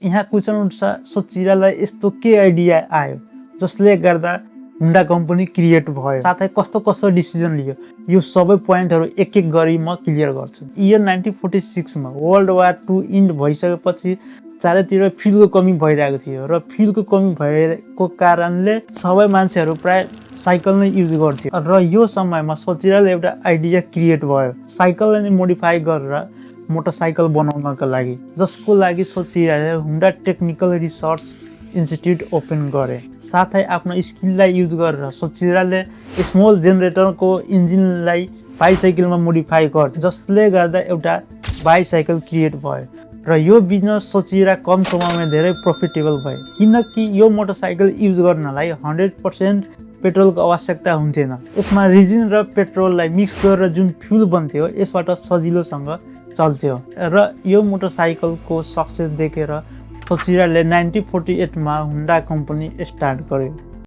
यहाँ क्वेसन उठ्छ सोचिरालाई यस्तो के आइडिया आयो जसले गर्दा हुन्डा कम्पनी क्रिएट भयो, साथै कस्तो कस्तो डिसिजन लियो, यो सबै पोइन्टहरू एक एक गरी म क्लियर गर्छु। इयर 1946 मा वर्ल्ड वार 2 इन्ड भइसकेपछि चारैतिर फ्युलको कमी भइरहेको थियो र फ्युलको कमी भएको कारणले सबै मान्छेहरू प्राय साइकल नै युज गर्थ्यो र यो समयमा सोचिराले एउटा आइडिया क्रिएट भयो साइकललाई नै मोडिफाई गरेर मोटरसाइकल बनाउनका लागि, जसको लागि सोचिराले हुन्डा टेक्निकल रिसर्च इन्स्टिट्युट ओपन गरे। साथै आफ्नो स्किललाई युज गरेर सोचिराले स्मल जेनेरेटरको इन्जिनलाई बाइसाइकलमा मोडिफाई गर्छ, जसले गर्दा एउटा बाइसाइकल क्रिएट भयो र यो बिजनेस सोचिरा कम समयमा धेरै प्रफिटेबल भयो, किनकि यो मोटरसाइकल युज गर्नलाई 100% पेट्रोलको आवश्यकता हुन्थेन। यसमा रिजिन र पेट्रोललाई मिक्स गरेर जुन फ्युल बन्थ्यो यसबाट सजिलोसँग चल्थ्यो र यो मोटरसाइकलको सक्सेस देखेर सोचिराले 1948 मा हुन्डा कम्पनी स्टार्ट गर्यो।